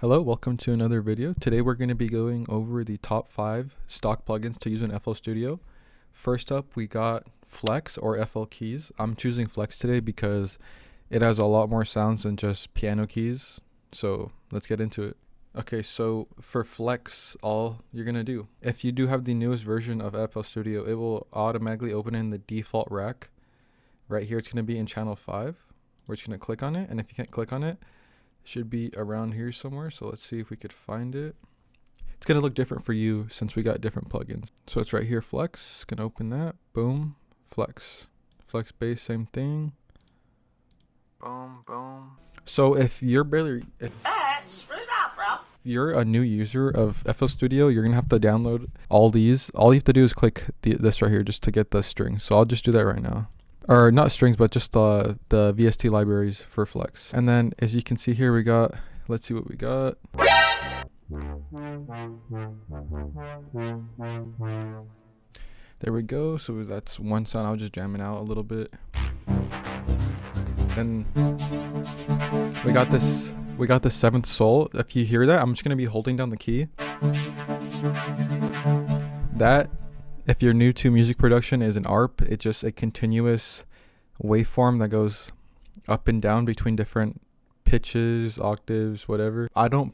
Hello, welcome to another video. Today we're going to be going over the top 5 stock plugins to use in FL Studio. First up, we got Flex or FL Keys. I'm choosing Flex today because it has a lot more sounds than just piano keys. So let's get into it. Okay, so for Flex, all you're going to do, if you do have the newest version of FL Studio, it will automatically open in the default rack. Right here, it's going to be in channel 5. We're just going to click on it, and if you can't click on it, should be around here somewhere. So let's see if we could find it. It's going to look different for you since we got different plugins. So it's right here, Flex. Gonna open that. Boom. Flex. Flex bass, same thing. Boom, boom. So if you're you're a new user of FL Studio, you're going to have to download all these. All you have to do is click this right here just to get the strings. So I'll just do that right now. Or not strings, but just the VST libraries for Flex. And then as you can see here, we got, let's see what we got. There we go. So that's one sound. I was just jamming out a little bit. And we got this 7th soul. If you hear that, I'm just going to be holding down the key. That, if you're new to music production, is an ARP. It's just a continuous waveform that goes up and down between different pitches, octaves, whatever. I don't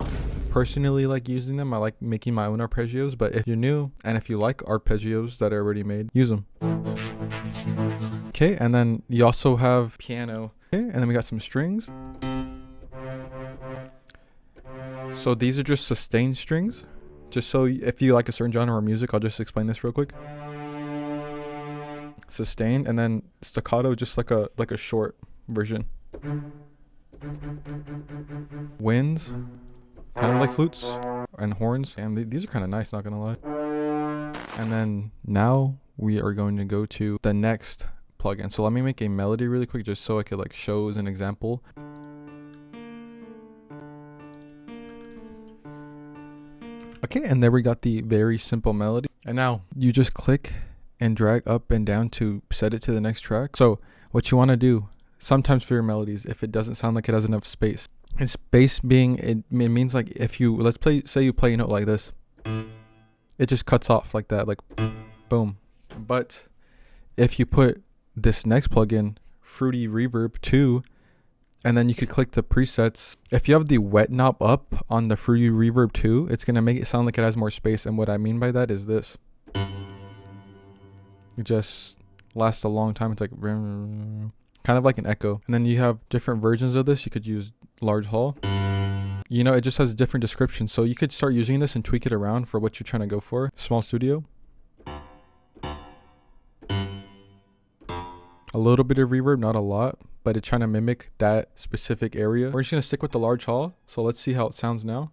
personally like using them. I like making my own arpeggios, but if you're new and if you like arpeggios that are already made, use them. Okay, and then you also have piano. Okay, and then we got some strings. So these are just sustained strings. Just so if you like a certain genre of music, I'll just explain this real quick. Sustained, and then staccato, just like a short version. Winds, kind of like flutes and horns, and these are kind of nice, not gonna lie. And then now we are going to go to the next plugin. So let me make a melody really quick just so I could like show as an example. Okay, and there we got the very simple melody. And now you just click and drag up and down to set it to the next track. So what you want to do sometimes for your melodies, if it doesn't sound like it has enough space, and space being, it means like if you, say you play a note like this, it just cuts off like that, like boom. But if you put this next plugin, Fruity Reverb 2, and then you could click the presets. If you have the wet knob up on the Fruity Reverb 2, it's going to make it sound like it has more space. And what I mean by that is this. It just lasts a long time. It's like kind of like an echo. And then you have different versions of this. You could use large hall. You know, it just has a different description. So you could start using this and tweak it around for what you're trying to go for. Small studio. A little bit of reverb, not a lot, but it's trying to mimic that specific area. We're just going to stick with the large hall. So let's see how it sounds now.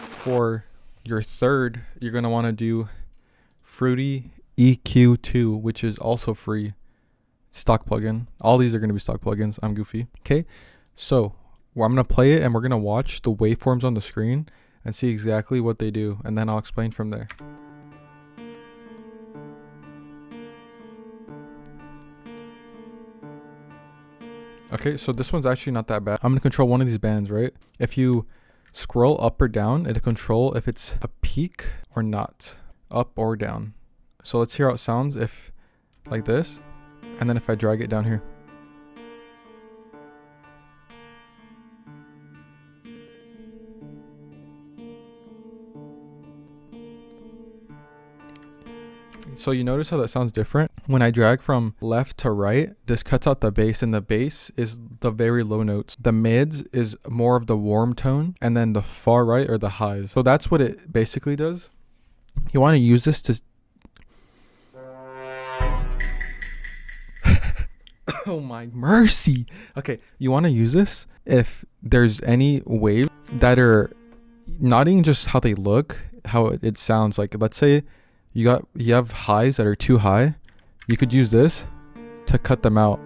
For your third, you're going to want to do Fruity EQ2, which is also free stock plugin. All these are going to be stock plugins. I'm goofy. Okay, so I'm going to play it and we're going to watch the waveforms on the screen and see exactly what they do, and then I'll explain from there. Okay, so this one's actually not that bad. I'm gonna control one of these bands, right? If you scroll up or down, it'll control if it's a peak or not, up or down. So let's hear how it sounds if like this, and then if I drag it down here. So you notice how that sounds different? When I drag from left to right, this cuts out the bass, and the bass is the very low notes. The mids is more of the warm tone, and then the far right are the highs. So that's what it basically does. You want to use this to... Oh my mercy. Okay, you want to use this if there's any waves that are not even just how they look, how it sounds. Like let's say you have highs that are too high, you could use this to cut them out.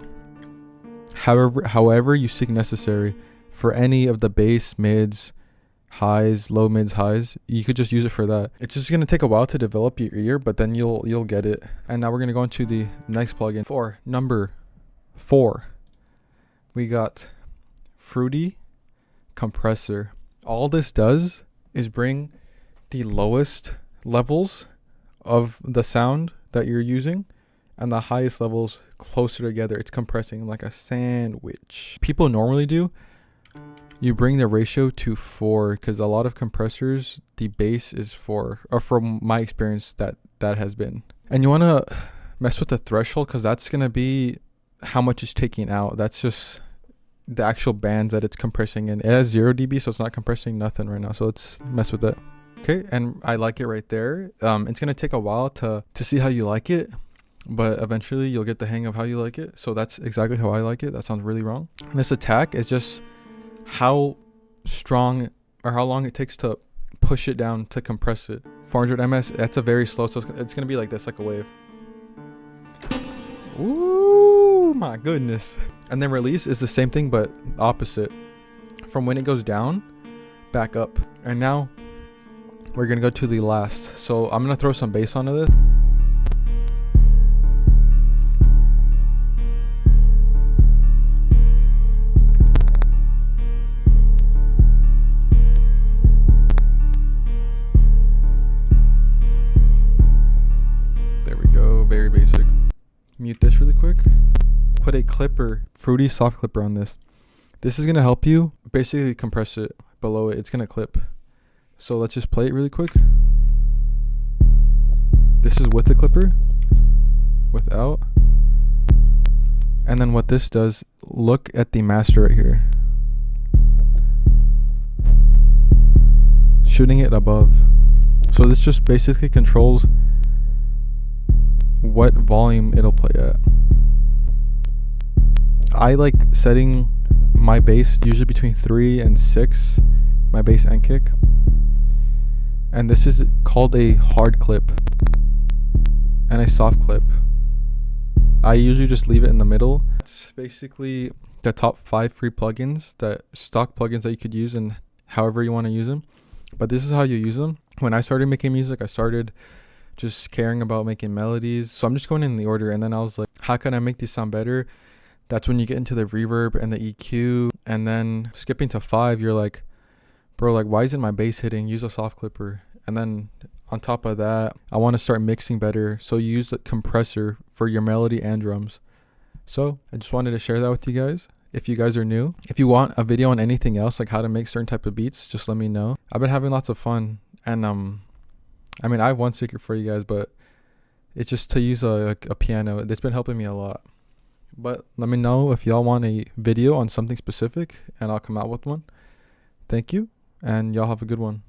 However you see necessary for any of the bass, mids, highs, low, mids, highs. You could just use it for that. It's just gonna take a while to develop your ear, but then you'll get it. And now we're gonna go into the next plugin. For number 4, we got Fruity Compressor. All this does is bring the lowest levels of the sound that you're using and the highest levels closer together. It's compressing like a sandwich. People normally do, you bring the ratio to 4, because a lot of compressors, the bass is 4, or from my experience that has been. And you want to mess with the threshold, because that's going to be how much it's taking out. That's just the actual bands that it's compressing in. It has 0 dB, so it's not compressing nothing right now. So let's mess with that. Okay, and I like it right there. It's gonna take a while to see how you like it, but eventually you'll get the hang of how you like it. So that's exactly how I like it. That sounds really wrong. And this attack is just how strong or how long it takes to push it down to compress it. 400 ms, that's a very slow, so it's gonna be like this, like a wave. Ooh, my goodness. And then release is the same thing, but opposite. From when it goes down, back up. And now we're gonna go to the last. So I'm gonna throw some bass onto this. There we go, very basic. Mute this really quick. Put a clipper, Fruity soft clipper on this. This is gonna help you basically compress it below it. It's gonna clip. So let's just play it really quick. This is with the clipper, without. And then what this does, look at the master right here. Shooting it above. So this just basically controls what volume it'll play at. I like setting my bass usually between 3 and 6, my bass and kick. And this is called a hard clip and a soft clip. I usually just leave it in the middle. It's basically the top 5 free plugins, that stock plugins that you could use and however you want to use them. But this is how you use them. When I started making music, I started just caring about making melodies. So I'm just going in the order, and then I was like, how can I make these sound better? That's when you get into the reverb and the EQ. And then skipping to 5, you're like, bro, like, why isn't my bass hitting? Use a soft clipper. And then on top of that, I want to start mixing better. So you use the compressor for your melody and drums. So I just wanted to share that with you guys. If you guys are new, if you want a video on anything else, like how to make certain type of beats, just let me know. I've been having lots of fun. And I mean, I have one secret for you guys, but it's just to use a piano. It's been helping me a lot. But let me know if y'all want a video on something specific, and I'll come out with one. Thank you, and y'all have a good one.